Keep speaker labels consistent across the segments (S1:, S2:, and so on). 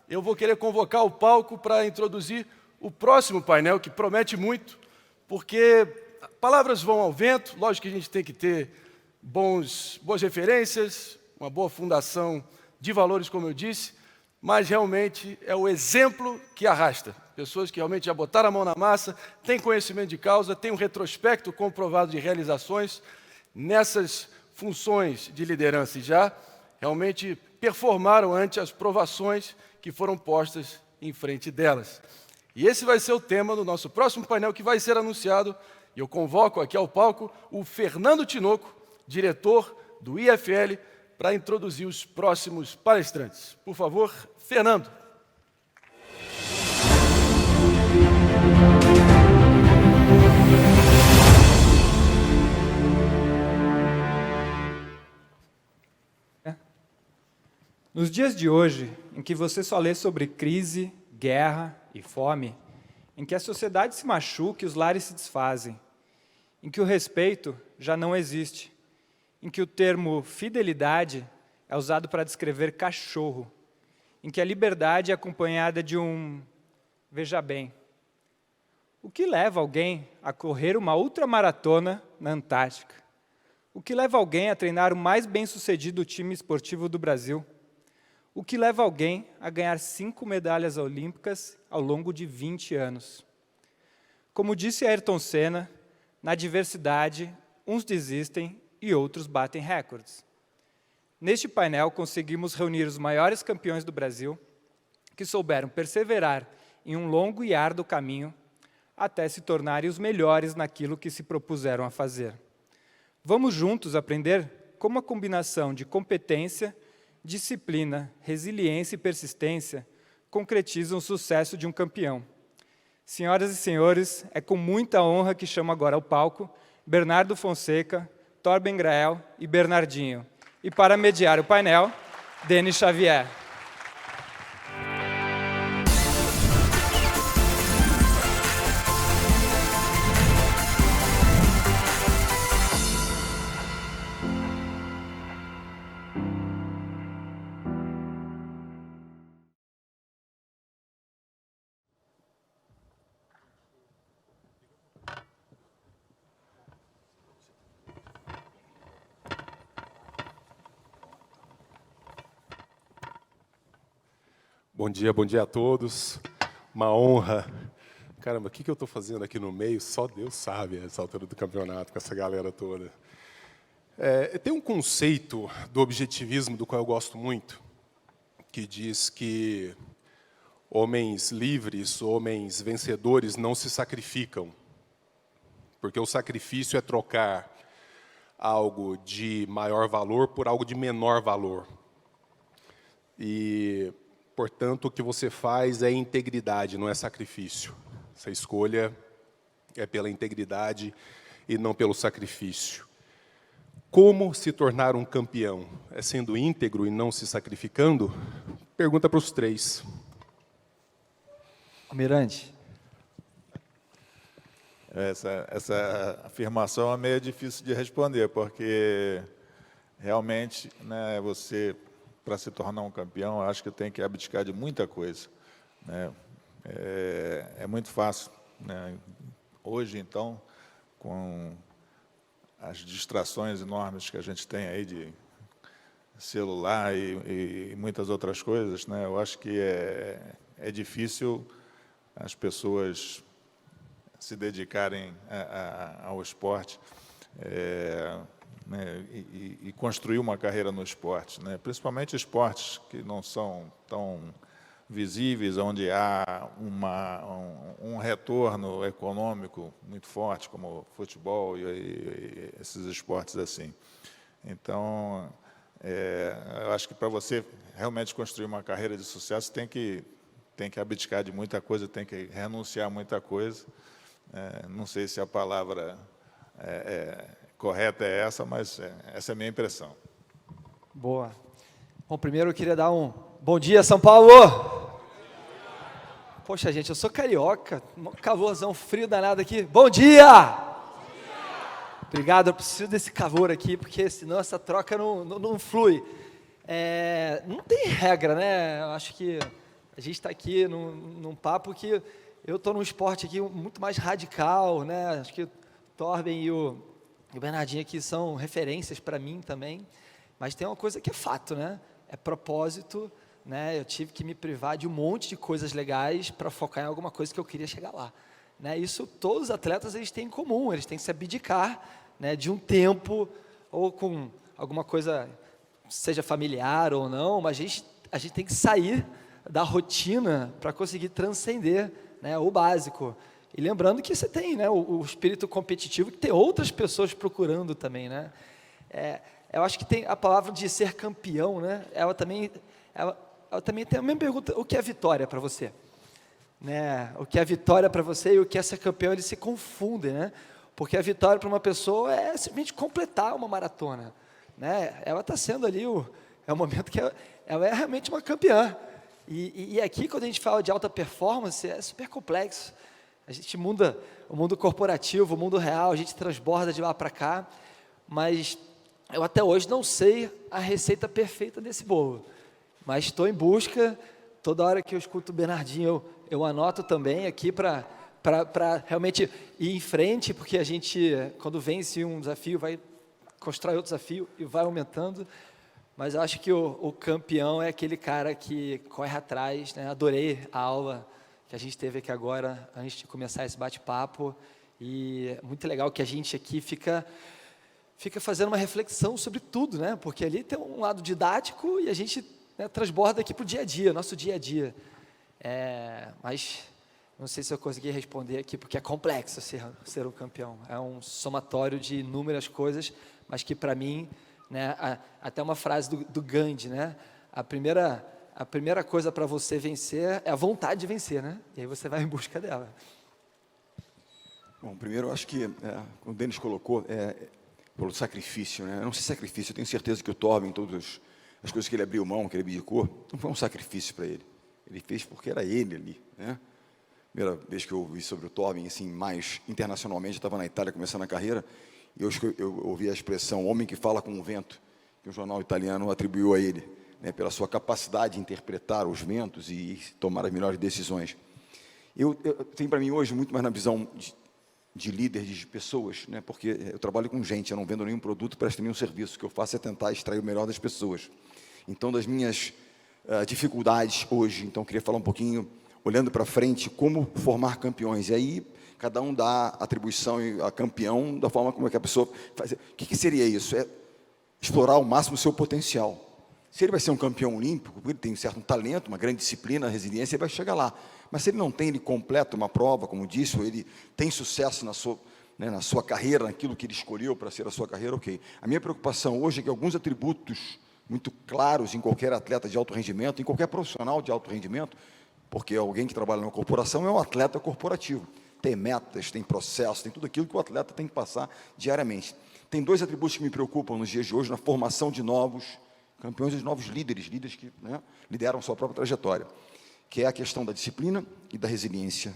S1: eu vou querer convocar o palco para introduzir o próximo painel, que promete muito, porque palavras vão ao vento, lógico que a gente tem que ter boas referências, uma boa fundação de valores, como eu disse, mas realmente é o exemplo que arrasta. Pessoas que realmente já botaram a mão na massa, têm conhecimento de causa, têm um retrospecto comprovado de realizações nessas funções de liderança e já realmente performaram ante as provações que foram postas em frente delas. E esse vai ser o tema do nosso próximo painel, que vai ser anunciado, e eu convoco aqui ao palco o Fernando Tinoco, diretor do IFL, para introduzir os próximos palestrantes. Por favor, Fernando.
S2: Nos dias de hoje, em que você só lê sobre crise, guerra e fome, em que a sociedade se machuca e os lares se desfazem, em que o respeito já não existe, em que o termo fidelidade é usado para descrever cachorro, em que a liberdade é acompanhada de um veja bem. O que leva alguém a correr uma ultramaratona na Antártica? O que leva alguém a treinar o mais bem-sucedido time esportivo do Brasil? O que leva alguém a ganhar 5 medalhas olímpicas ao longo de 20 anos? Como disse Ayrton Senna, na diversidade, uns desistem e outros batem recordes. Neste painel, conseguimos reunir os maiores campeões do Brasil, que souberam perseverar em um longo e árduo caminho, até se tornarem os melhores naquilo que se propuseram a fazer. Vamos juntos aprender como a combinação de competência, disciplina, resiliência e persistência concretizam o sucesso de um campeão. Senhoras e senhores, é com muita honra que chamo agora ao palco Bernardo Fonseca, Torben Grael e Bernardinho. E para mediar o painel, Denis Xavier.
S3: Bom dia a todos. Uma honra. Caramba, o que eu estou fazendo aqui no meio? Só Deus sabe, essa altura do campeonato, com essa galera toda. Tem um conceito do objetivismo do qual eu gosto muito, que diz que homens livres, homens vencedores não se sacrificam, porque o sacrifício é trocar algo de maior valor por algo de menor valor. E portanto, o que você faz é integridade, não é sacrifício. Essa escolha é pela integridade e não pelo sacrifício. Como se tornar um campeão? É sendo íntegro e não se sacrificando? Pergunta para os três.
S4: Almirante.
S5: Essa afirmação é meio difícil de responder, porque realmente, né, você, para se tornar um campeão, acho que tem que abdicar de muita coisa, né? É muito fácil, né? Hoje, então, com as distrações enormes que a gente tem aí de celular e muitas outras coisas, né? Eu acho que é difícil as pessoas se dedicarem ao esporte, né, e construir uma carreira no esporte, né? Principalmente esportes que não são tão visíveis, onde há um retorno econômico muito forte, como futebol e esses esportes assim. Então, eu acho que para você realmente construir uma carreira de sucesso, tem que abdicar de muita coisa, tem que renunciar a muita coisa. Não sei se a palavra correta é essa, mas essa é a minha impressão.
S4: Boa. Bom, primeiro eu queria dar um bom dia, São Paulo! Poxa, gente, eu sou carioca, um calorzão frio danado aqui. Bom dia! Obrigado, eu preciso desse calor aqui, porque senão essa troca não flui. Não tem regra, né? Eu acho que A gente está aqui num papo que eu estou num esporte aqui muito mais radical, né? Acho que o Torben e o Bernardinho aqui são referências para mim também, mas tem uma coisa que é fato, né? É propósito, né? Eu tive que me privar de um monte de coisas legais para focar em alguma coisa que eu queria chegar lá, né? Isso todos os atletas eles têm em comum, eles têm que se abdicar, né, de um tempo ou com alguma coisa, seja familiar ou não, mas a gente tem que sair da rotina para conseguir transcender, né, o básico. E lembrando que você tem, né, o espírito competitivo, que tem outras pessoas procurando também, né? Eu acho que tem a palavra de ser campeão, né? Ela também tem a mesma pergunta: o que é vitória para você? Né? O que é vitória para você e o que é ser campeão, eles se confundem, né? Porque a vitória para uma pessoa é simplesmente completar uma maratona, né? Ela está sendo ali é o momento que ela é realmente uma campeã. E aqui, quando a gente fala de alta performance, é super complexo. A gente muda o mundo corporativo, o mundo real, a gente transborda de lá para cá, mas eu até hoje não sei a receita perfeita desse bolo, mas estou em busca. Toda hora que eu escuto o Bernardinho, eu anoto também aqui para realmente ir em frente, porque a gente, quando vence um desafio, vai constrói outro desafio e vai aumentando. Mas eu acho que o campeão é aquele cara que corre atrás, né? Adorei a aula que a gente teve aqui agora, antes de começar esse bate-papo, e é muito legal que a gente aqui fica fazendo uma reflexão sobre tudo, né? Porque ali tem um lado didático e a gente, né, transborda aqui para o dia a dia, nosso dia a dia. Mas não sei se eu consegui responder aqui, porque é complexo ser um campeão. É um somatório de inúmeras coisas, mas que para mim, né, até uma frase do Gandhi, né? A primeira coisa para você vencer é a vontade de vencer, né? E aí você vai em busca dela.
S6: Bom, primeiro eu acho que, como o Denis colocou, pelo sacrifício, né? Não sei sacrifício, eu tenho certeza que o Torben, todas as coisas que ele abriu mão, que ele abdicou, não foi um sacrifício para ele. Ele fez porque era ele ali, né? Primeira vez que eu ouvi sobre o Torben, assim, mais internacionalmente, eu estava na Itália começando a carreira, e eu ouvi a expressão homem que fala com o vento, que um jornal italiano atribuiu a ele, né, pela sua capacidade de interpretar os ventos e tomar as melhores decisões. Eu tenho para mim hoje muito mais na visão de líder, de pessoas, né, porque eu trabalho com gente, eu não vendo nenhum produto, presto nenhum serviço, o que eu faço é tentar extrair o melhor das pessoas. Então, das minhas dificuldades hoje, então, eu queria falar um pouquinho, olhando para frente, como formar campeões, e aí cada um dá atribuição a campeão da forma como é que a pessoa faz. O que seria isso? É explorar ao máximo o seu potencial. Se ele vai ser um campeão olímpico, porque ele tem um certo talento, uma grande disciplina, resiliência, ele vai chegar lá. Mas se ele não tem, ele completa uma prova, como disse, ou ele tem sucesso na sua carreira, naquilo que ele escolheu para ser a sua carreira, ok. A minha preocupação hoje é que alguns atributos muito claros em qualquer atleta de alto rendimento, em qualquer profissional de alto rendimento, porque alguém que trabalha numa corporação é um atleta corporativo. Tem metas, tem processos, tem tudo aquilo que o atleta tem que passar diariamente. Tem dois atributos que me preocupam nos dias de hoje, na formação de novos campeões e de novos líderes que, né, lideram sua própria trajetória, que é a questão da disciplina e da resiliência.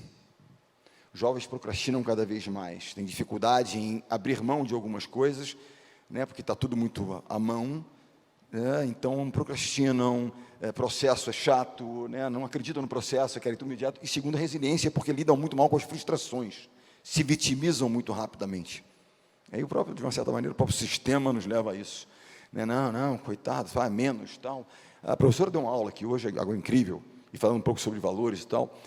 S6: Os jovens procrastinam cada vez mais, têm dificuldade em abrir mão de algumas coisas, né, porque está tudo muito à mão, né, então procrastinam, processo é chato, né, não acreditam no processo, querem tudo imediato. E segundo, a resiliência, porque lidam muito mal com as frustrações, se vitimizam muito rapidamente. Aí de uma certa maneira, o próprio sistema nos leva a isso. Né, não, coitado, faz menos, tal. A professora deu uma aula aqui hoje, algo incrível, e falando um pouco sobre valores e tal.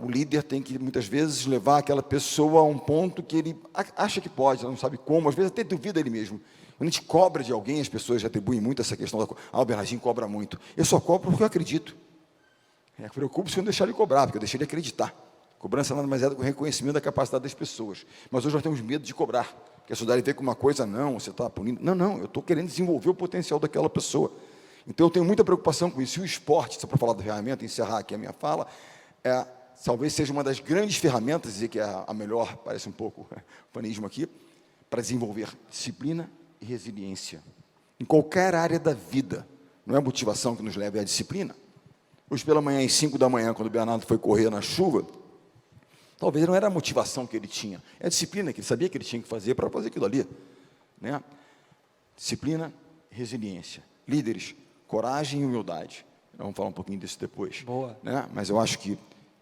S6: O líder tem que, muitas vezes, levar aquela pessoa a um ponto que ele acha que pode, ela não sabe como, às vezes até duvida ele mesmo. Quando a gente cobra de alguém, as pessoas atribuem muito essa questão o Bernardinho cobra muito. Eu só cobro porque eu acredito. Preocupo-se em não deixar ele cobrar, porque eu deixei ele acreditar. Cobrança nada mais é do que o reconhecimento da capacidade das pessoas. Mas hoje nós temos medo de cobrar, porque a sociedade vê como uma coisa, não, você está punindo. Não, eu estou querendo desenvolver o potencial daquela pessoa. Então eu tenho muita preocupação com isso. E o esporte, só para falar da ferramenta, encerrar aqui a minha fala, talvez seja uma das grandes ferramentas, dizer que é a melhor, parece um pouco panismo aqui, para desenvolver disciplina e resiliência. Em qualquer área da vida, não é a motivação que nos leva, é a disciplina. Hoje pela manhã, às 5 da manhã, quando o Bernardo foi correr na chuva, talvez não era a motivação que ele tinha, é a disciplina que ele sabia que ele tinha que fazer para fazer aquilo ali. Né? Disciplina e resiliência. Líderes, coragem e humildade. Vamos falar um pouquinho disso depois.
S4: Boa.
S6: Né? Mas eu acho que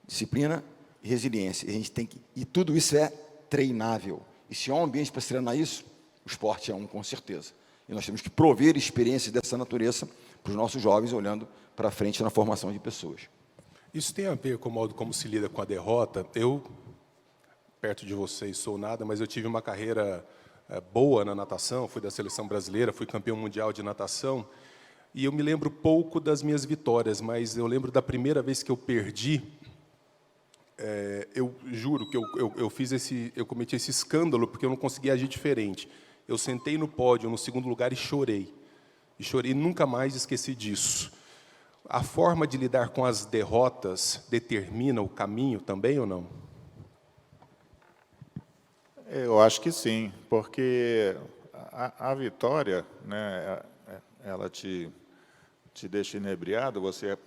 S6: disciplina e resiliência. A gente tem que, e tudo isso é treinável. E se há um ambiente para se treinar isso, o esporte é um, com certeza. E nós temos que prover experiências dessa natureza para os nossos jovens, olhando para frente na formação de pessoas.
S3: Isso tem a ver com o modo como se lida com a derrota. Eu, perto de vocês, sou nada, mas eu tive uma carreira boa na natação, fui da seleção brasileira, fui campeão mundial de natação, e eu me lembro pouco das minhas vitórias, mas eu lembro da primeira vez que eu perdi. Eu juro que eu cometi esse escândalo porque eu não conseguia agir diferente. Eu sentei no pódio, no segundo lugar, e chorei. E chorei, nunca mais esqueci disso. A forma de lidar com as derrotas determina o caminho também ou não?
S5: Eu acho que sim, porque a vitória, né, ela te deixa inebriado, você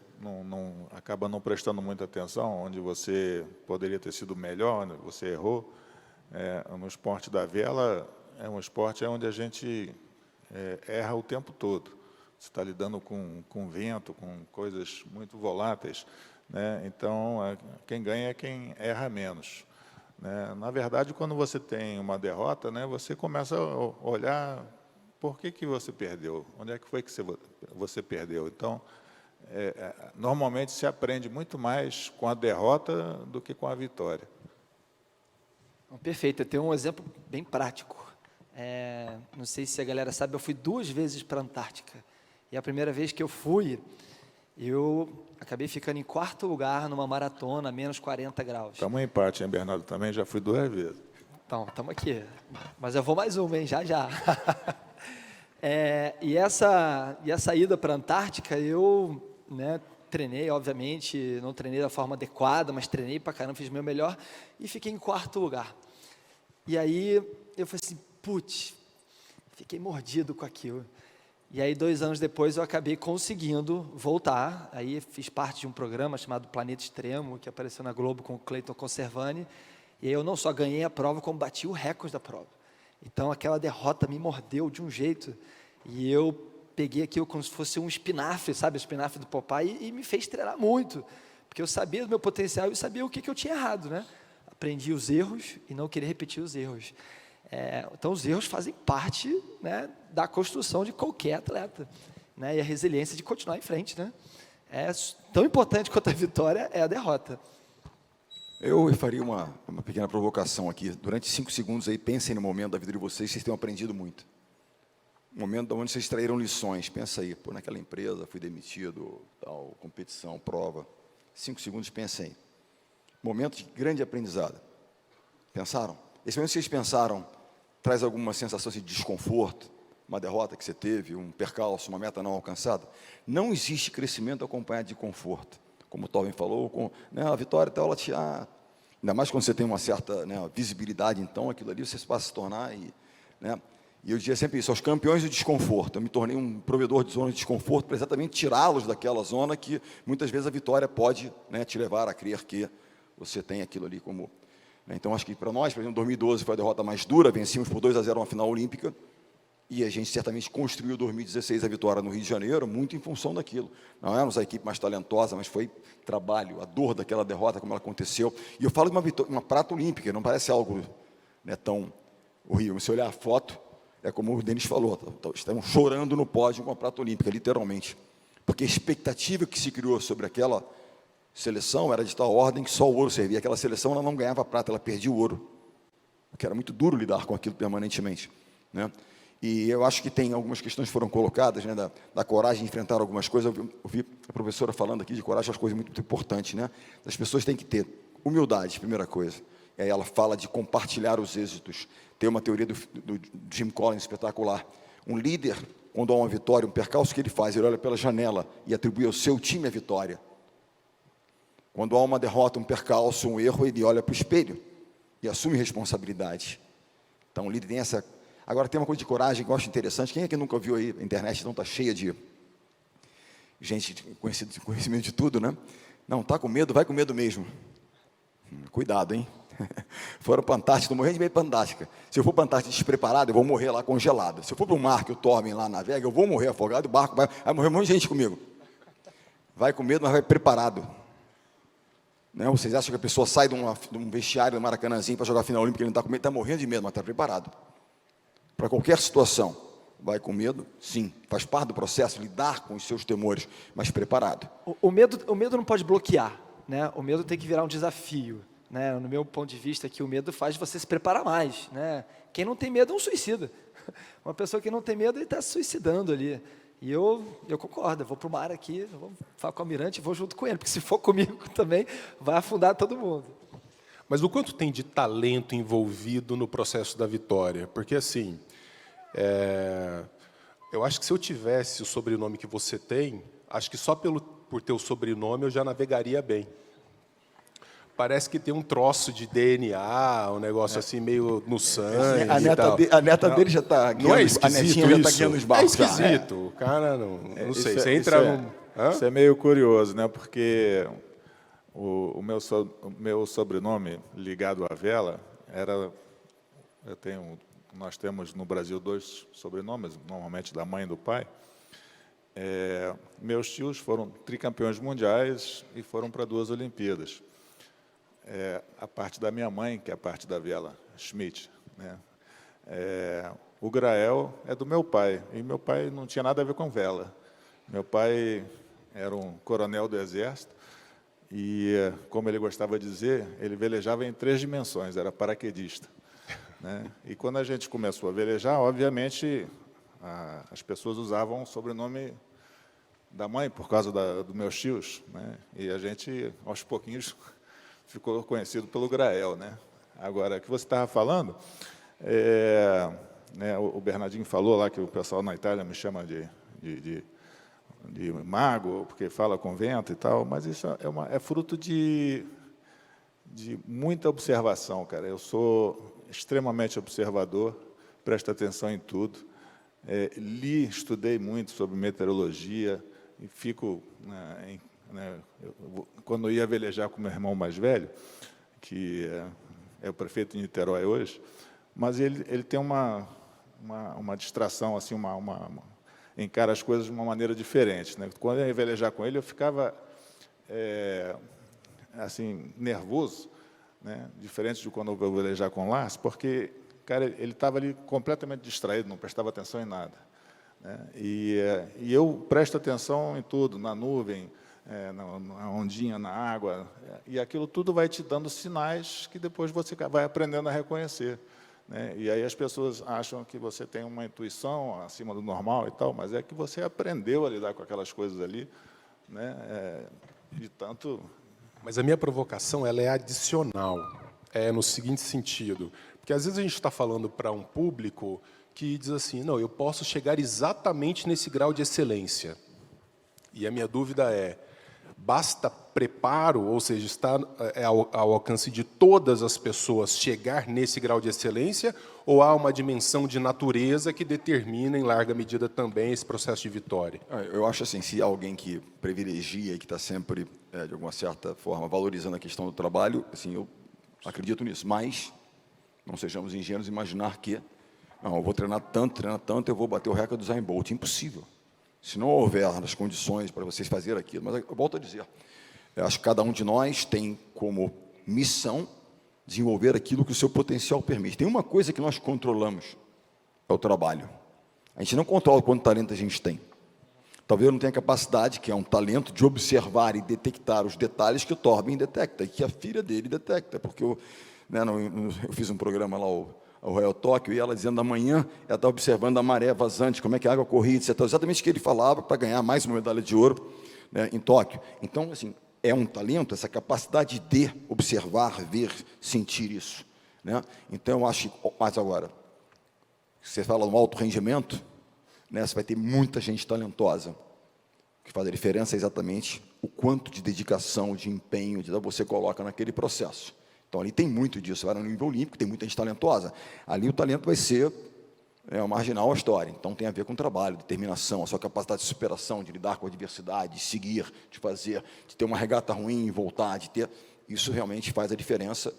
S5: acaba não prestando muita atenção, onde você poderia ter sido melhor, né, você errou. No esporte da vela, é um esporte onde a gente erra o tempo todo. Você está lidando com vento, com coisas muito voláteis, né? Então, quem ganha é quem erra menos. Né? Na verdade, quando você tem uma derrota, né, você começa a olhar por que você perdeu, onde é que foi que você perdeu. Então, normalmente se aprende muito mais com a derrota do que com a vitória.
S4: Perfeito, eu tenho um exemplo bem prático. Não sei se a galera sabe, eu fui 2 vezes para a Antártica. E a primeira vez que eu fui, eu acabei ficando em 4º lugar numa maratona, menos 40 graus.
S5: Estamos em empate, hein, Bernardo? Também já fui 2 vezes.
S4: Então, estamos aqui. Mas eu vou mais uma, hein? Já. E essa ida para a Antártica, eu, né, treinei, obviamente, não treinei da forma adequada, mas treinei para caramba, fiz o meu melhor e fiquei em 4º lugar. E aí eu falei assim, putz, fiquei mordido com aquilo. E aí 2 anos depois eu acabei conseguindo voltar, aí fiz parte de um programa chamado Planeta Extremo, que apareceu na Globo com o Cleiton Conservani, e aí eu não só ganhei a prova, como bati o recorde da prova. Então aquela derrota me mordeu de um jeito, e eu peguei aquilo como se fosse um espinafre, sabe, o espinafre do Popeye, e me fez treinar muito, porque eu sabia do meu potencial e sabia o que eu tinha errado, né? Aprendi os erros e não queria repetir os erros. Então, os erros fazem parte, né, da construção de qualquer atleta, né, e a resiliência de continuar em frente. Né? Tão importante quanto a vitória é a derrota.
S6: Eu faria uma pequena provocação aqui. Durante 5 segundos, aí, pensem no momento da vida de vocês, vocês tenham aprendido muito. Um momento onde vocês extraíram lições. Pensa aí, naquela empresa, fui demitido, tal, competição, prova. 5 segundos, pensem aí. Momento de grande aprendizado. Pensaram? Esse momento que vocês pensaram, traz alguma sensação de desconforto, uma derrota que você teve, um percalço, uma meta não alcançada? Não existe crescimento acompanhado de conforto. Como o Torben falou, né, a vitória até ela ainda mais quando você tem uma certa, né, visibilidade, então aquilo ali você passa a se tornar. E eu dizia sempre isso, aos campeões do desconforto. Eu me tornei um provedor de zona de desconforto para exatamente tirá-los daquela zona que muitas vezes a vitória pode, né, te levar a crer que você tem aquilo ali como... Então, acho que para nós, por exemplo, 2012 foi a derrota mais dura, vencemos por 2-0 uma final olímpica, e a gente certamente construiu 2016 a vitória no Rio de Janeiro, muito em função daquilo. Não éramos a equipe mais talentosa, mas foi trabalho, a dor daquela derrota, como ela aconteceu. E eu falo de uma prata olímpica, não parece algo, né, tão horrível. Se olhar a foto, é como o Denis falou, estamos chorando no pódio com a prata olímpica, literalmente. Porque a expectativa que se criou sobre aquela seleção era de tal ordem que só o ouro servia. Aquela seleção ela não ganhava prata, ela perdia o ouro. Porque era muito duro lidar com aquilo permanentemente. Né? E eu acho que tem algumas questões que foram colocadas, né, da coragem de enfrentar algumas coisas. Eu ouvi a professora falando aqui de coragem, as coisas muito importantes. Né? As pessoas têm que ter humildade, primeira coisa. E aí ela fala de compartilhar os êxitos. Tem uma teoria do Jim Collins espetacular. Um líder, quando há uma vitória, um percalço, o que ele faz? Ele olha pela janela e atribui ao seu time a vitória. Quando há uma derrota, um percalço, um erro, ele olha para o espelho e assume responsabilidade. Então, o líder tem essa... Agora, tem uma coisa de coragem que eu acho interessante. Quem é que nunca viu aí? A internet não está cheia de gente conhecimento de tudo, né? Não, está com medo, vai com medo mesmo. Cuidado, hein? Foram para a Antártica, estou morrendo de medo para a Antártica. Se eu for para a Antártica despreparado, eu vou morrer lá congelado. Se eu for para o mar que o Torben lá navega, eu vou morrer afogado, o barco vai morrer um monte de gente comigo. vai com medo, mas vai preparado. Né? Vocês acham que a pessoa sai de um vestiário do Maracanãzinho para jogar a final olímpica, ele não está com medo, está morrendo de medo, mas está preparado. Para qualquer situação, vai com medo? Sim, faz parte do processo, lidar com os seus temores, mas preparado.
S4: O medo não pode bloquear, né? O medo tem que virar um desafio, né? No meu ponto de vista, que o medo faz você se preparar mais, né? Quem não tem medo é um suicida. Uma pessoa que não tem medo, ele está se suicidando ali. E eu concordo, eu vou para o mar aqui, eu vou falar com o almirante e vou junto com ele, porque se for comigo também, vai afundar todo mundo.
S3: Mas o quanto tem de talento envolvido no processo da vitória? Porque, assim, eu acho que se eu tivesse o sobrenome que você tem, acho que só por ter o sobrenome eu já navegaria bem. Parece que tem um troço de DNA, um negócio assim meio no sangue.
S6: A neta dele já está guiando,
S3: não é esquisito,
S6: a netinha já está
S3: isso?
S6: guiando os barcos.
S3: É esquisito, o cara não sei. Você
S5: Isso
S3: entra num... Hã?
S5: Isso é meio curioso, né? Porque o meu sobrenome ligado à vela era... Nós temos no Brasil 2 sobrenomes, normalmente da mãe e do pai. Meus tios foram tricampeões mundiais e foram para 2 Olimpíadas. A parte da minha mãe, que é a parte da vela, Schmidt, né? O Grael é do meu pai, e meu pai não tinha nada a ver com vela. Meu pai era um coronel do Exército, e, como ele gostava de dizer, ele velejava em 3 dimensões, era paraquedista. Né? E quando a gente começou a velejar, obviamente, as pessoas usavam o sobrenome da mãe, por causa dos meus tios, né? E a gente, aos pouquinhos, ficou conhecido pelo Grael, né? Agora, o que você estava falando, né, o Bernardinho falou lá que o pessoal na Itália me chama de mago, porque fala com vento e tal, mas isso é fruto de muita observação, cara. Eu sou extremamente observador, presto atenção em tudo, estudei muito sobre meteorologia, e fico... quando eu ia velejar com meu irmão mais velho, que é o prefeito de Niterói hoje, mas ele tem uma distração, assim, encara as coisas de uma maneira diferente, né? Quando eu ia velejar com ele, eu ficava assim, nervoso, né? Diferente de quando eu vou velejar com o Lars, porque, cara, ele estava ali completamente distraído, não prestava atenção em nada, né? E eu presto atenção em tudo, na nuvem, na ondinha, na água, e aquilo tudo vai te dando sinais que depois você vai aprendendo a reconhecer, né? E aí as pessoas acham que você tem uma intuição acima do normal e tal, mas é que você aprendeu a lidar com aquelas coisas ali, né? De tanto...
S3: Mas a minha provocação ela é adicional, no seguinte sentido, porque às vezes a gente está falando para um público que diz assim, não, eu posso chegar exatamente nesse grau de excelência. E a minha dúvida basta preparo, ou seja, está ao alcance de todas as pessoas chegar nesse grau de excelência, ou há uma dimensão de natureza que determina, em larga medida, também esse processo de vitória?
S6: Eu acho assim, se alguém que privilegia e que está sempre, de alguma certa forma, valorizando a questão do trabalho, assim, eu acredito nisso, mas não sejamos ingênuos em imaginar que, não, eu vou treinar tanto, eu vou bater o recorde do Usain Bolt. Impossível. Se não houver as condições para vocês fazerem aquilo. Mas eu volto a dizer, eu acho que cada um de nós tem como missão desenvolver aquilo que o seu potencial permite. Tem uma coisa que nós controlamos, é o trabalho. A gente não controla quanto talento a gente tem. Talvez eu não tenha capacidade, que é um talento, de observar e detectar os detalhes que o Torben detecta, e que a filha dele detecta, porque eu fiz um programa lá, o Royal Tóquio, e ela dizendo, amanhã ela está observando a maré vazante, como é que a água corria, etc. Exatamente o que ele falava para ganhar mais uma medalha de ouro, né, em Tóquio. Então, assim, é um talento, essa capacidade de observar, ver, sentir isso, né? Então, eu acho, mas agora, você fala no alto rendimento, né, você vai ter muita gente talentosa. O que faz a diferença é exatamente o quanto de dedicação, de empenho, você coloca naquele processo. Então, ali tem muito disso. Você vai no nível olímpico, tem muita gente talentosa. Ali o talento vai ser marginal à história. Então, tem a ver com trabalho, determinação, a sua capacidade de superação, de lidar com a adversidade, de seguir, de fazer, de ter uma regata ruim e voltar, de ter... Isso realmente faz a diferença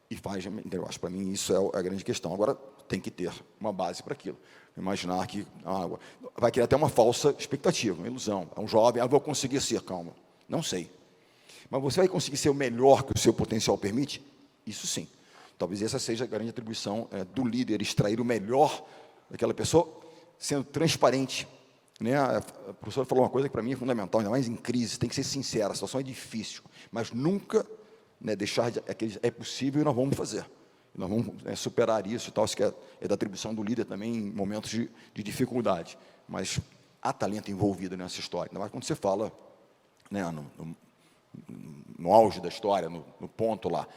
S6: e faz, eu acho, para mim, isso é a grande questão. Agora, tem que ter uma base para aquilo. Imaginar que a água... Vai criar até uma falsa expectativa, uma ilusão. É um jovem, vou conseguir ser, calma. Não sei. Mas você vai conseguir ser o melhor que o seu potencial permite? Isso sim. Talvez essa seja a grande atribuição do líder, extrair o melhor daquela pessoa, sendo transparente. Né? A professora falou uma coisa que para mim é fundamental, ainda mais em crise, tem que ser sincera, a situação é difícil, mas nunca, né, deixar aqueles é possível e nós vamos fazer. Nós vamos superar isso e tal, isso que é da atribuição do líder também em momentos de dificuldade. Mas há talento envolvido nessa história, ainda mais quando você fala, né, no auge da história, no ponto lá.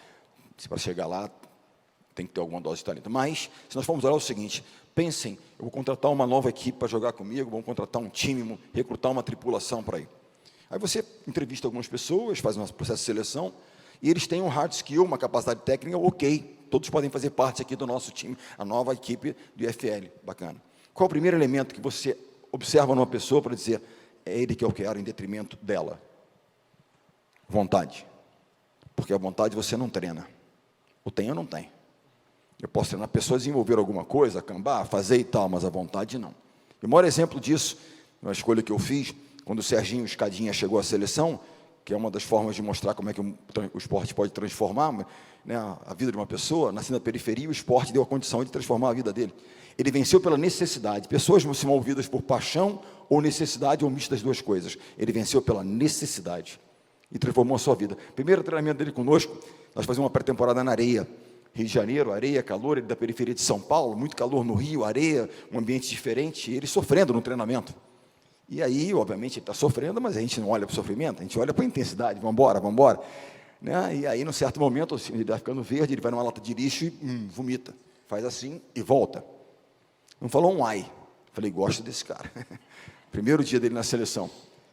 S6: Se para chegar lá, tem que ter alguma dose de talento. Mas, se nós formos olhar o seguinte, pensem, eu vou contratar uma nova equipe para jogar comigo, vou contratar um time, recrutar uma tripulação para ir. Aí você entrevista algumas pessoas, faz um processo de seleção, e eles têm um hard skill, uma capacidade técnica, ok, todos podem fazer parte aqui do nosso time, a nova equipe do IFL, bacana. Qual é o primeiro elemento que você observa numa pessoa para dizer, é ele que eu quero em detrimento dela? Vontade. Porque a vontade você não treina. Ou tem ou não tem. Eu posso treinar pessoas a desenvolver alguma coisa, cambar, fazer e tal, mas a vontade não. E o maior exemplo disso, uma escolha que eu fiz, quando o Serginho Escadinha chegou à seleção, que é uma das formas de mostrar como é que o esporte pode transformar, né, a vida de uma pessoa, nascendo na periferia, o esporte deu a condição de transformar a vida dele. Ele venceu pela necessidade. Pessoas se movidas por paixão ou necessidade, ou misto das duas coisas. Ele venceu pela necessidade e transformou a sua vida. Primeiro treinamento dele conosco, nós fazíamos uma pré-temporada na areia. Rio de Janeiro, areia, calor, ele da periferia de São Paulo, muito calor no Rio, areia, um ambiente diferente, e ele sofrendo no treinamento. E aí, obviamente, ele está sofrendo, mas a gente não olha para o sofrimento, a gente olha para a intensidade, vamos embora. Né? E aí, num certo momento, ele vai ficando verde, ele vai numa lata de lixo e vomita. Faz assim e volta. Não falou um ai. Falei, gosto desse cara. Primeiro dia dele na seleção.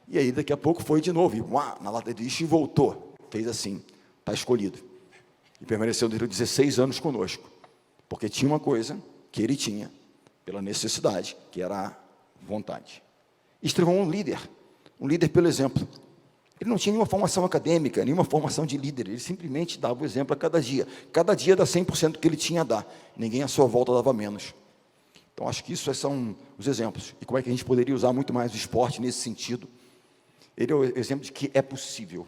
S6: E aí, daqui a pouco, foi de novo, e, na lata de lixo e voltou. Fez assim, está escolhido. E permaneceu durante 16 anos conosco, porque tinha uma coisa que ele tinha, pela necessidade, que era a vontade. Estevão um líder pelo exemplo. Ele não tinha nenhuma formação acadêmica, nenhuma formação de líder, ele simplesmente dava o exemplo a cada dia dá 100% que ele tinha a dar, ninguém à sua volta dava menos. Então, acho que isso são os exemplos, e como é que a gente poderia usar muito mais o esporte nesse sentido. Ele é o exemplo de que é possível.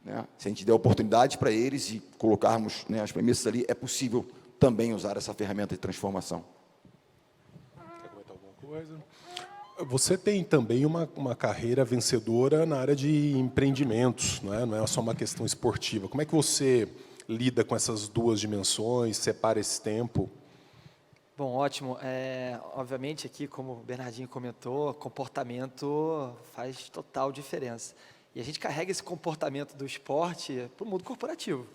S6: Né? Se a gente der oportunidade para eles e colocarmos, né, as premissas ali, é possível também usar essa ferramenta de transformação.
S3: Quer comentar alguma coisa? Você tem também uma carreira vencedora na área de empreendimentos, não é só uma questão esportiva. Como é que você lida com essas duas dimensões, separa esse tempo?
S4: Bom, ótimo. Obviamente, aqui, como o Bernardinho comentou, comportamento faz total diferença. E a gente carrega esse comportamento do esporte para o mundo corporativo.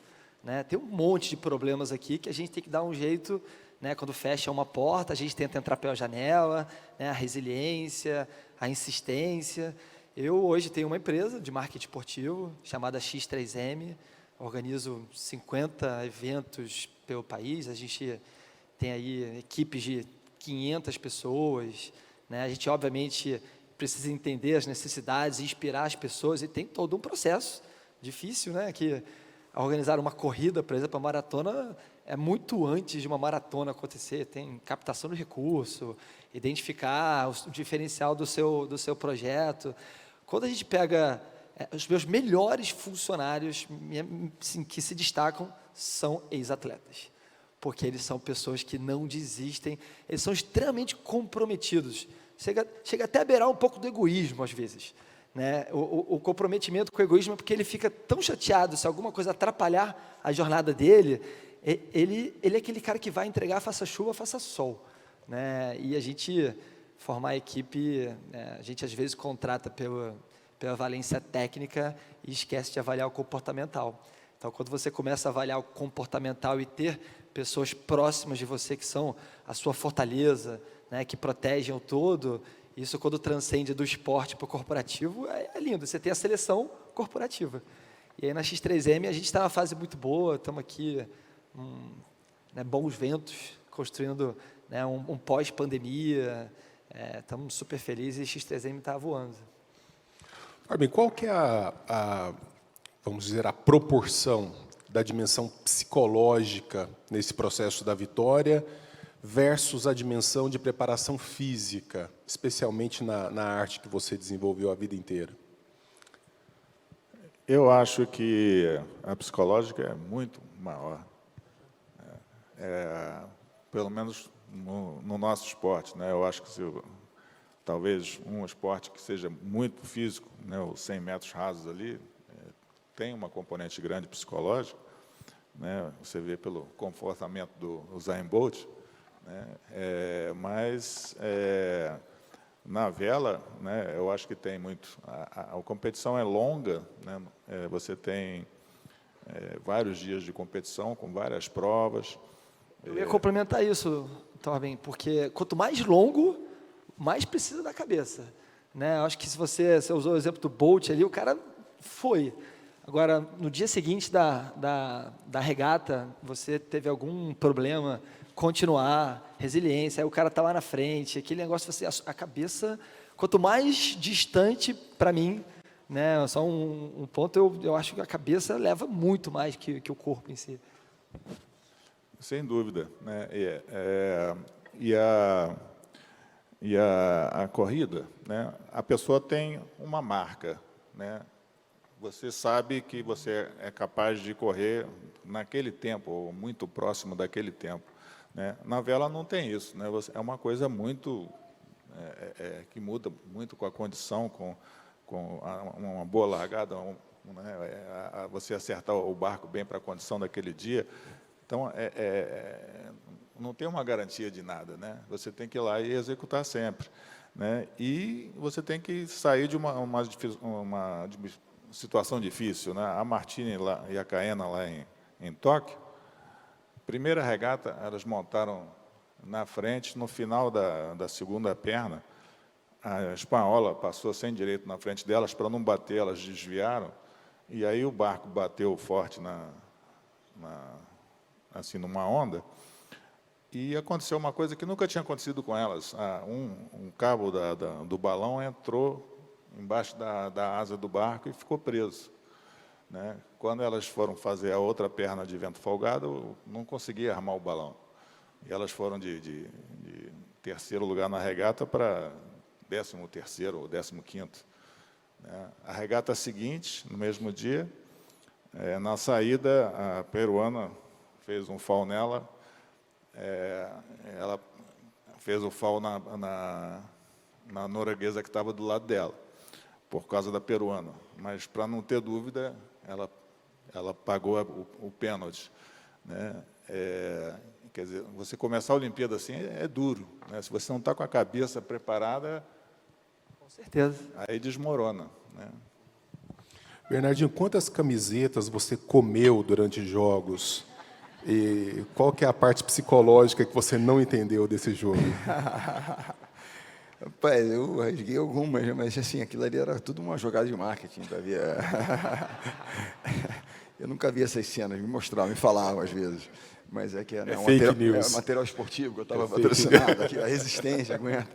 S4: Né? Tem um monte de problemas aqui que a gente tem que dar um jeito, né? Quando fecha uma porta, a gente tenta entrar pela janela, né? A resiliência, a insistência. Eu hoje tenho uma empresa de marketing esportivo chamada X3M, organizo 50 eventos pelo país, a gente tem aí equipes de 500 pessoas, né? A gente, obviamente, precisa entender as necessidades, inspirar as pessoas, e tem todo um processo difícil, né? Que organizar uma corrida, por exemplo, a maratona, é muito antes de uma maratona acontecer, tem captação de recurso, identificar o diferencial do seu projeto. Quando a gente pega os meus melhores funcionários, assim, que se destacam, são ex-atletas, porque eles são pessoas que não desistem, eles são extremamente comprometidos, chega até a beirar um pouco do egoísmo, às vezes. Né? O comprometimento com o egoísmo é porque ele fica tão chateado se alguma coisa atrapalhar a jornada dele, ele é aquele cara que vai entregar, faça chuva, faça sol. Né? E a gente formar a equipe, a gente às vezes contrata pela valência técnica e esquece de avaliar o comportamental. Então, quando você começa a avaliar o comportamental e ter pessoas próximas de você que são a sua fortaleza, né, que protegem o todo, isso, quando transcende do esporte para o corporativo, é lindo. Você tem a seleção corporativa. E aí, na X3M, a gente está numa fase muito boa, estamos aqui, bons ventos, construindo, né, um pós-pandemia, estamos super felizes e X3M está voando.
S3: Bem, qual que é vamos dizer, a proporção da dimensão psicológica nesse processo da vitória versus a dimensão de preparação física, especialmente na arte que você desenvolveu a vida inteira?
S5: Eu acho que a psicológica é muito maior, pelo menos no nosso esporte, né? Eu acho que talvez um esporte que seja muito físico, né, os 100 metros rasos ali, tem uma componente grande psicológica, né? Você vê pelo comportamento do Usain Bolt, né? Mas na vela, né, eu acho que tem muito. A competição é longa, né? Você tem vários dias de competição com várias provas.
S4: Eu ia complementar isso, Torben, porque quanto mais longo, mais precisa da cabeça, né? Eu acho que se você usou o exemplo do Bolt ali, o cara foi. Agora, no dia seguinte da regata, você teve algum problema, continuar, resiliência, aí o cara está lá na frente, aquele negócio, a cabeça, quanto mais distante, para mim, né, só um ponto, eu acho que a cabeça leva muito mais que o corpo em si.
S5: Sem dúvida, né? E a corrida, né? A pessoa tem uma marca, né? Você sabe que você é capaz de correr naquele tempo, ou muito próximo daquele tempo, né? Na vela não tem isso, né? É uma coisa muito que muda muito com a condição, com uma boa largada, né? Você acertar o barco bem para a condição daquele dia. Então, não tem uma garantia de nada, né? Você tem que ir lá e executar sempre, né? E você tem que sair de uma situação difícil, né? A Martini e a Caena lá em Tóquio, primeira regata, elas montaram na frente, no final da segunda perna, a espanhola passou sem direito na frente delas, para não bater, elas desviaram, e aí o barco bateu forte assim, numa onda, e aconteceu uma coisa que nunca tinha acontecido com elas. Um cabo do balão entrou embaixo da asa do barco e ficou preso, né? Quando elas foram fazer a outra perna de vento folgado, não conseguia armar o balão. E elas foram de terceiro lugar na regata para 13º ou 15º. Né? A regata seguinte, no mesmo dia, na saída, a peruana fez um foul nela, ela fez o foul na norueguesa que estava do lado dela, por causa da peruana. Mas, para não ter dúvida, ela pagou o pênalti, né? Quer dizer, você começar a Olimpíada assim é duro, né? Se você não está com a cabeça preparada,
S4: Com certeza.
S5: aí desmorona, né?
S3: Bernardinho, quantas camisetas você comeu durante jogos? E qual que é a parte psicológica que você não entendeu desse jogo?
S6: Rapaz, eu rasguei algumas, mas assim, aquilo ali era tudo uma jogada de marketing, sabia? Eu nunca vi essas cenas, me mostravam, me falavam às vezes. Mas é que é
S3: fake news.
S6: material esportivo que eu estava patrocinado, aqui, a resistência, aguenta.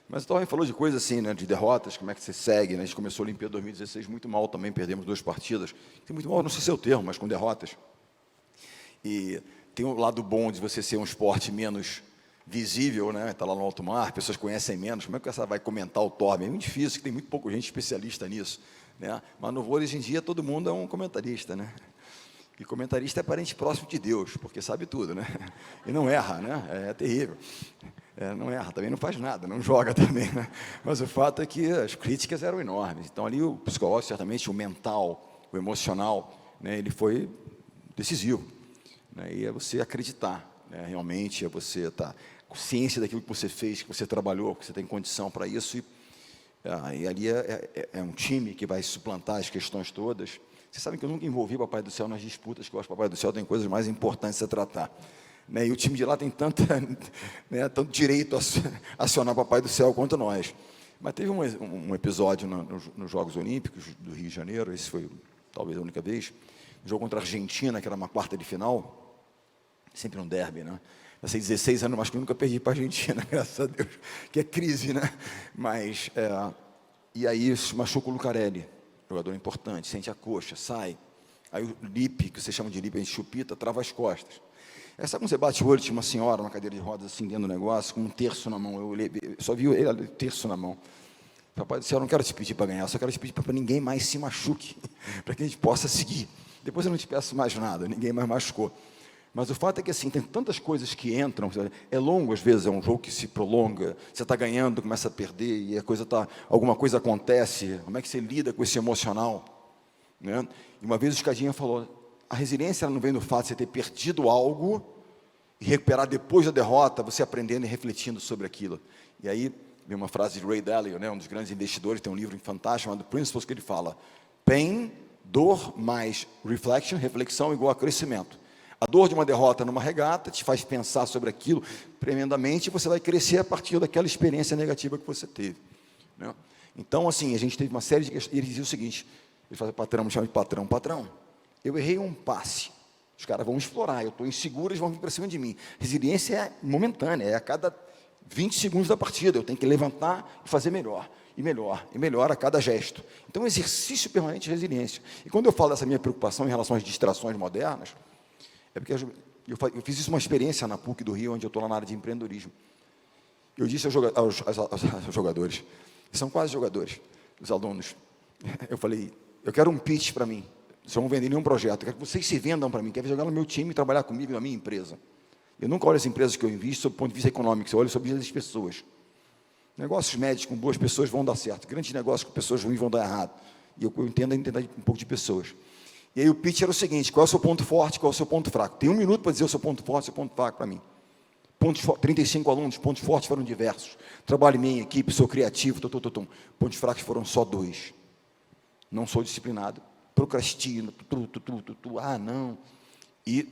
S6: Mas o Torben falou de coisas assim, né, de derrotas, como é que você segue, né? A gente começou a Olimpíada 2016 muito mal também, perdemos 2 partidas. Tem muito mal, não sei se é o termo, mas com derrotas. E tem um lado bom de você ser um esporte menos visível, né? Está lá no alto mar, pessoas conhecem menos. Como é que você vai comentar o Torben? É muito difícil, que tem muito pouca gente especialista nisso, né? Mas no vôlei, hoje em dia, todo mundo é um comentarista, né? E comentarista é parente próximo de Deus, porque sabe tudo, né? E não erra, né? É terrível. Não erra, também não faz nada, não joga também, né? Mas o fato é que as críticas eram enormes. Então, ali o psicológico, certamente, o mental, o emocional, né, ele foi decisivo. Né? E é você acreditar, né? Realmente, é você estar com ciência daquilo que você fez, que você trabalhou, que você tem condição para isso. E ali é um time que vai suplantar as questões todas. Vocês sabem que eu nunca envolvi o Papai do Céu nas disputas, que eu acho que o Papai do Céu tem coisas mais importantes a tratar. Né? E o time de lá tem tanto direito a acionar o Papai do Céu quanto nós. Mas teve um episódio nos Jogos Olímpicos do Rio de Janeiro, esse foi talvez a única vez, um jogo contra a Argentina, que era uma quarta de final, sempre um derby, né? Passei 16 anos, mas que eu nunca perdi para a Argentina, graças a Deus, que é crise, né? Mas, e aí se machuca o Lucarelli, jogador importante, sente a coxa, sai. Aí o Lipe, que vocês chamam de Lipe, a gente chupita, trava as costas. Sabe quando você bate o olho, tinha uma senhora, uma cadeira de rodas assim dentro do negócio, com um terço na mão. Eu só vi ele terço na mão. Papai do céu, eu não quero te pedir para ganhar, eu só quero te pedir para ninguém mais se machuque, para que a gente possa seguir. Depois eu não te peço mais nada, ninguém mais machucou. Mas o fato é que assim, tem tantas coisas que entram, é longo às vezes, é um jogo que se prolonga, você está ganhando, começa a perder, e alguma coisa acontece, como é que você lida com esse emocional? Né? E uma vez o Escadinha falou, a resiliência ela não vem do fato de você ter perdido algo, e recuperar depois da derrota, você aprendendo e refletindo sobre aquilo. E aí, vem uma frase de Ray Dalio, né, um dos grandes investidores, tem um livro fantástico chamado Principles, que ele fala, pain, dor mais reflexão igual a crescimento. A dor de uma derrota numa regata te faz pensar sobre aquilo tremendamente, e você vai crescer a partir daquela experiência negativa que você teve. Né? Então, assim, a gente teve uma série de questões. Ele dizia o seguinte, ele fala, patrão, me chama de patrão, patrão, eu errei um passe, os caras vão explorar, eu estou inseguro, eles vão vir para cima de mim. Resiliência é momentânea, é a cada 20 segundos da partida, eu tenho que levantar e fazer melhor, e melhor, e melhor a cada gesto. Então, exercício permanente de resiliência. E quando eu falo dessa minha preocupação em relação às distrações modernas, é porque eu fiz isso uma experiência na PUC do Rio, onde eu estou lá na área de empreendedorismo. Eu disse aos jogadores, são quase jogadores, os alunos, eu falei, eu quero um pitch para mim, vocês não vão vender nenhum projeto, eu quero que vocês se vendam para mim, quero jogar no meu time e trabalhar comigo na minha empresa. Eu nunca olho as empresas que eu invisto sob o ponto de vista econômico, eu olho sob o ponto de vista das pessoas. Negócios médios com boas pessoas vão dar certo, grandes negócios com pessoas ruins vão dar errado. E eu entendo um pouco de pessoas. E aí o pitch era o seguinte, qual é o seu ponto forte, qual é o seu ponto fraco? Tem 1 minuto para dizer o seu ponto forte, o seu ponto fraco para mim. 35 alunos, pontos fortes foram diversos. Trabalho em minha equipe, sou criativo, pontos fracos foram só 2. Não sou disciplinado, procrastino, não. E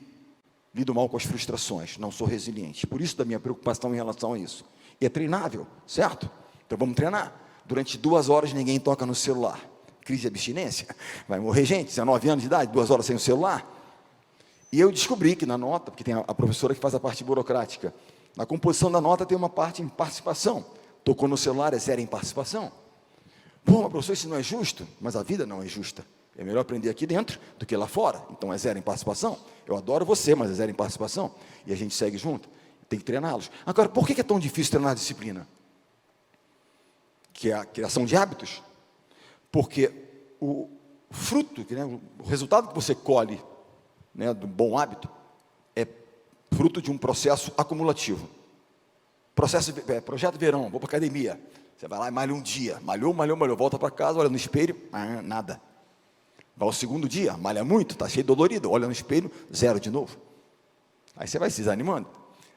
S6: lido mal com as frustrações, não sou resiliente. Por isso da minha preocupação em relação a isso. E é treinável, certo? Então vamos treinar. Durante 2 horas ninguém toca no celular. Crise de abstinência, vai morrer gente, 19 anos de idade, 2 horas sem o celular. E eu descobri que na nota, porque tem a professora que faz a parte burocrática, na composição da nota tem uma parte em participação. Tocou no celular, é 0 em participação. Pô, mas professor, isso não é justo? Mas a vida não é justa. É melhor aprender aqui dentro do que lá fora. Então é 0 em participação. Eu adoro você, mas é 0 em participação. E a gente segue junto. Tem que treiná-los. Agora, por que é tão difícil treinar a disciplina? Que é a criação de hábitos. Porque o fruto, o resultado que você colhe, né, do bom hábito, é fruto de um processo acumulativo. Projeto verão, vou para a academia. Você vai lá e malha um dia, malhou, volta para casa, olha no espelho, nada. Vai ao segundo dia, malha muito, está cheio de dolorido, olha no espelho, 0 de novo. Aí você vai se desanimando.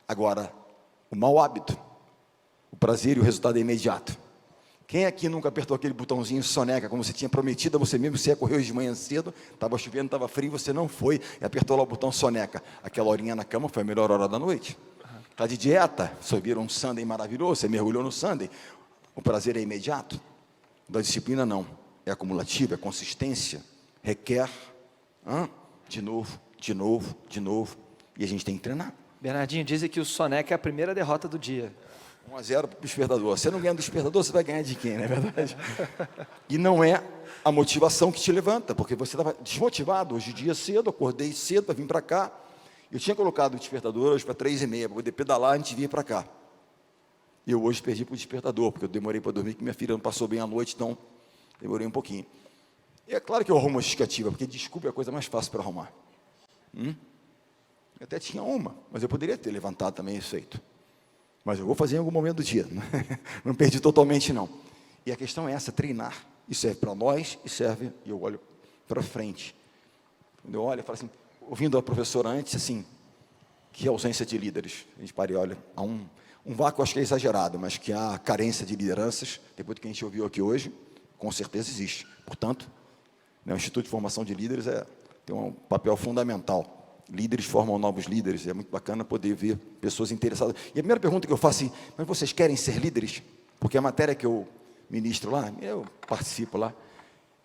S6: Agora, o mau hábito, o prazer e o resultado é imediato. Quem aqui nunca apertou aquele botãozinho soneca, como você tinha prometido a você mesmo, você ia correr hoje de manhã cedo, estava chovendo, estava frio, você não foi, e apertou lá o botão soneca. Aquela horinha na cama foi a melhor hora da noite. Está de dieta, você virou um sundae maravilhoso, você mergulhou no sundae. O prazer é imediato. Da disciplina não, é acumulativa, é consistência, requer de novo, e a gente tem que treinar.
S4: Bernardinho, dizem que o soneca é a primeira derrota do dia.
S6: 1-0 para o despertador. Você não ganha do despertador, você vai ganhar de quem, não é verdade? E não é a motivação que te levanta, porque você estava desmotivado. Hoje dia cedo, acordei cedo para vir para cá. Eu tinha colocado o despertador hoje para 3h30, para poder pedalar antes de vir para cá. E eu hoje perdi para o despertador, porque eu demorei para dormir, que minha filha não passou bem a noite, então demorei um pouquinho. E é claro que eu arrumo uma justificativa, porque desculpa é a coisa mais fácil para arrumar. Eu até tinha uma, mas eu poderia ter levantado também esse feito. Mas eu vou fazer em algum momento do dia. Não perdi totalmente, não. E a questão é essa, treinar. Isso serve para nós e serve, e eu olho para frente. Quando eu olho, eu falo assim, ouvindo a professora antes, assim, que ausência de líderes. A gente para e olha, há um vácuo, acho que é exagerado, mas que há carência de lideranças, depois do que a gente ouviu aqui hoje, com certeza existe. Portanto, o Instituto de Formação de Líderes tem um papel fundamental. Líderes formam novos líderes, é muito bacana poder ver pessoas interessadas. E a primeira pergunta que eu faço é, mas vocês querem ser líderes? Porque a matéria que eu ministro lá, eu participo lá,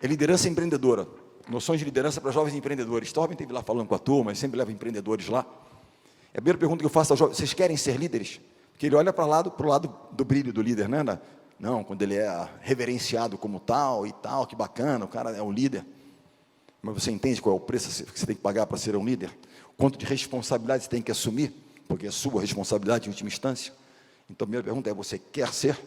S6: é liderança empreendedora, noções de liderança para jovens empreendedores. Torben esteve lá falando com a turma, sempre leva empreendedores lá. É a primeira pergunta que eu faço aos jovens, vocês querem ser líderes? Porque ele olha para o lado do brilho do líder, né? Não, quando ele é reverenciado como tal e tal, que bacana, o cara é um líder. Mas você entende qual é o preço que você tem que pagar para ser um líder? Quanto de responsabilidade você tem que assumir? Porque é sua responsabilidade em última instância. Então, a primeira pergunta é, você quer ser?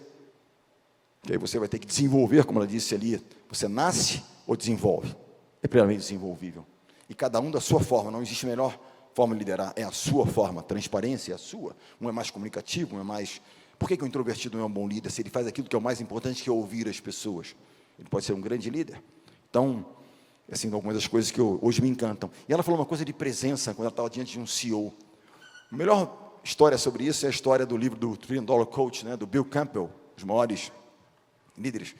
S6: Que aí você vai ter que desenvolver, como ela disse ali, você nasce ou desenvolve? É plenamente desenvolvível. E cada um da sua forma, não existe melhor forma de liderar, é a sua forma, transparência é a sua. Um é mais comunicativo, um é mais... Por que o introvertido não é um bom líder? Se ele faz aquilo que é o mais importante, que é ouvir as pessoas. Ele pode ser um grande líder. Então, assim, algumas das coisas que hoje me encantam. E ela falou uma coisa de presença, quando ela estava diante de um CEO. A melhor história sobre isso é a história do livro do $1 Trillion Coach, né, do Bill Campbell, os maiores líderes,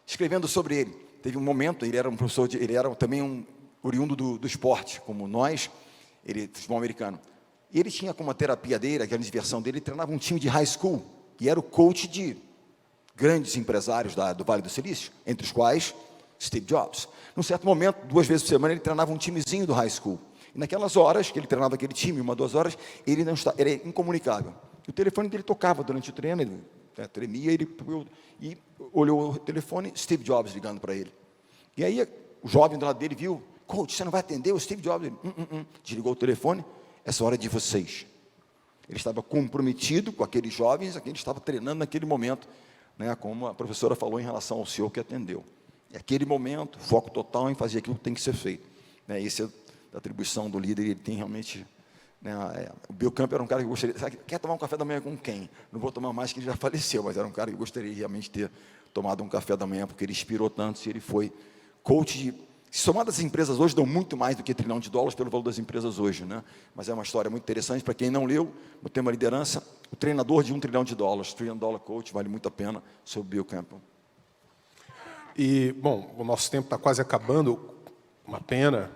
S6: escrevendo sobre ele. Teve um momento, ele era um professor, ele era também um oriundo do esporte, como nós, ele futebol americano. E ele tinha como a terapia dele, aquela diversão dele, ele treinava um time de high school, e era o coach de grandes empresários do Vale do Silício, entre os quais Steve Jobs. Num certo momento, 2 vezes por semana, ele treinava um timezinho do high school. E naquelas horas que ele treinava aquele time, 1, 2 horas, ele não estava, era incomunicável. E o telefone dele tocava durante o treino, ele tremia, e olhou o telefone, Steve Jobs ligando para ele. E aí o jovem do lado dele viu, coach, você não vai atender o Steve Jobs? Ele, desligou o telefone, essa hora é de vocês. Ele estava comprometido com aqueles jovens, a quem ele estava treinando naquele momento, né, como a professora falou em relação ao senhor que atendeu. E aquele momento, foco total em fazer aquilo que tem que ser feito. Essa é a atribuição do líder, ele tem realmente... o Bill Campbell era um cara que gostaria... Quer tomar um café da manhã com quem? Não vou tomar mais, que ele já faleceu, mas era um cara que gostaria realmente de ter tomado um café da manhã, porque ele inspirou tanto, se ele foi coach de... Somadas as empresas hoje dão muito mais do que $1 trilhão pelo valor das empresas hoje, né? Mas é uma história muito interessante, para quem não leu, no tema liderança, o treinador de $1 trilhão, $1 Trillion Coach, vale muito a pena, sobre Bill Campbell.
S3: E, bom, o nosso tempo está quase acabando, uma pena.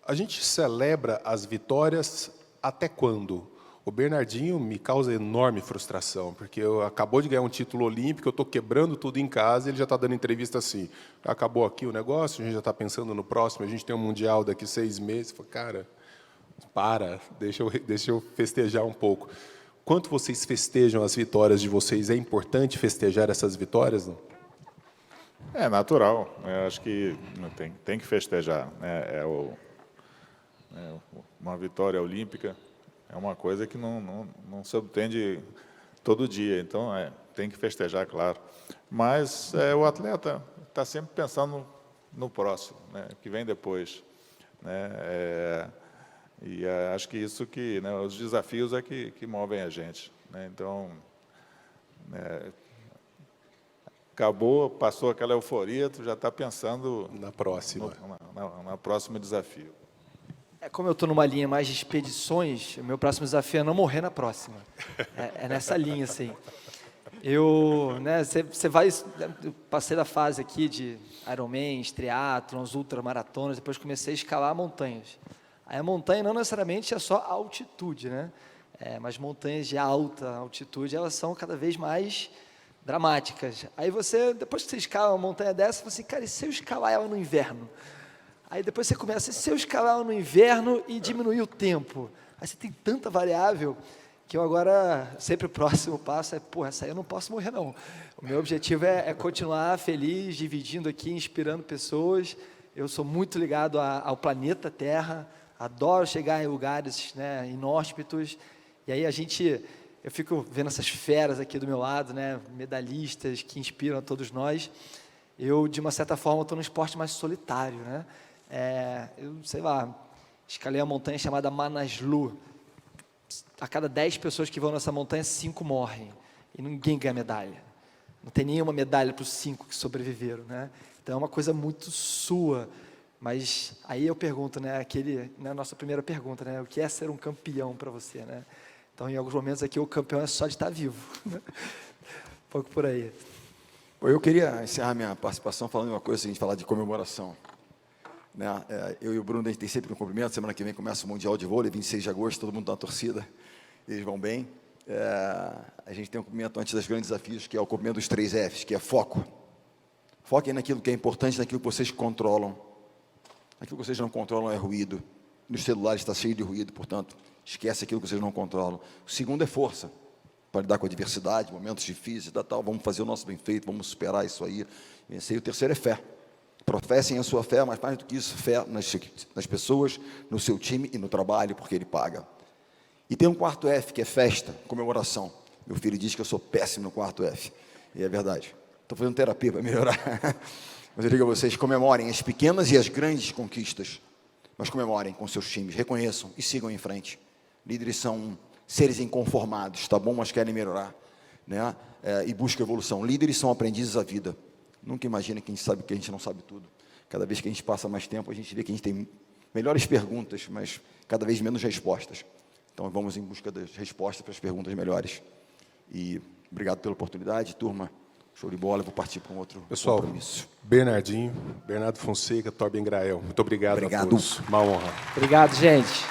S3: A gente celebra as vitórias até quando? O Bernardinho me causa enorme frustração, porque acabou de ganhar um título olímpico, eu estou quebrando tudo em casa, e ele já está dando entrevista assim, acabou aqui o negócio, a gente já está pensando no próximo, a gente tem um Mundial daqui 6 meses. Falo, cara, deixa eu festejar um pouco. Quanto vocês festejam as vitórias de vocês? É importante festejar essas vitórias, não?
S5: É natural, eu acho que tem que festejar. Uma vitória olímpica é uma coisa que não se obtém todo dia, então tem que festejar, claro. Mas o atleta está sempre pensando no próximo, né, que vem depois. Né, e acho que isso que... os desafios é que movem a gente. Né, então... acabou, passou aquela euforia, tu já está pensando
S3: na próxima.
S5: Na próximo desafio.
S4: Como eu estou numa linha mais de expedições, o meu próximo desafio é não morrer na próxima. É nessa linha, assim. Você vai... Eu passei da fase aqui de Ironmans, triatlons, ultramaratonas, depois comecei a escalar montanhas. Aí a montanha não necessariamente é só altitude, né? Mas montanhas de alta altitude, elas são cada vez mais dramáticas. Aí depois que você escala uma montanha dessa, você fala assim, cara, e se eu escalar ela no inverno? Aí depois você começa, se eu escalar ela no inverno e diminuir o tempo? Aí você tem tanta variável que eu agora, sempre o próximo passo essa aí eu não posso morrer não. O meu objetivo é continuar feliz, dividindo aqui, inspirando pessoas. Eu sou muito ligado ao planeta Terra, adoro chegar em lugares, né, inóspitos, e aí eu fico vendo essas feras aqui do meu lado, né, medalhistas que inspiram a todos nós. Eu, de uma certa forma, estou num esporte mais solitário, né? Eu, sei lá, escalei a montanha chamada Manaslu. A cada 10 pessoas que vão nessa montanha, 5 morrem. E ninguém ganha medalha. Não tem nenhuma medalha para os 5 que sobreviveram, né? Então, é uma coisa muito sua. Mas aí eu pergunto, né, a nossa primeira pergunta, né, o que é ser um campeão para você, né? Então, em alguns momentos aqui, o campeão é só de estar vivo. Um pouco por aí.
S6: Eu queria encerrar minha participação falando uma coisa, a gente falar de comemoração. Né? Eu e o Bruno, a gente tem sempre um cumprimento. Semana que vem começa o Mundial de Vôlei, 26 de agosto, todo mundo está na torcida, eles vão bem. A gente tem um cumprimento antes dos grandes desafios, que é o cumprimento dos 3 Fs, que é foco. Foquem naquilo que é importante, naquilo que vocês controlam. Aquilo que vocês não controlam é ruído. Nos celulares está cheio de ruído, portanto, esquece aquilo que vocês não controlam. O segundo é força, para lidar com a adversidade, momentos difíceis, tal, vamos fazer o nosso bem feito, vamos superar isso aí. E o terceiro é fé. Professem a sua fé, mas mais do que isso, fé nas pessoas, no seu time e no trabalho, porque ele paga. E tem um quarto F, que é festa, comemoração. Meu filho diz que eu sou péssimo no quarto F, e é verdade. Estou fazendo terapia para melhorar. Mas eu digo a vocês, comemorem as pequenas e as grandes conquistas. Mas comemorem com seus times, reconheçam e sigam em frente. Líderes são seres inconformados, tá bom? Mas querem melhorar, né? E buscam evolução. Líderes são aprendizes da vida. Nunca imagine que a gente sabe que a gente não sabe tudo. Cada vez que a gente passa mais tempo, a gente vê que a gente tem melhores perguntas, mas cada vez menos respostas. Então, vamos em busca das respostas para as perguntas melhores. E obrigado pela oportunidade, turma. Show de bola, eu vou partir para um outro
S3: Pessoal,
S6: compromisso.
S3: Bernardinho, Bernardo Fonseca, Torben Grael. Muito obrigado a
S6: Obrigado.
S3: todos. Uma honra.
S4: Obrigado, gente.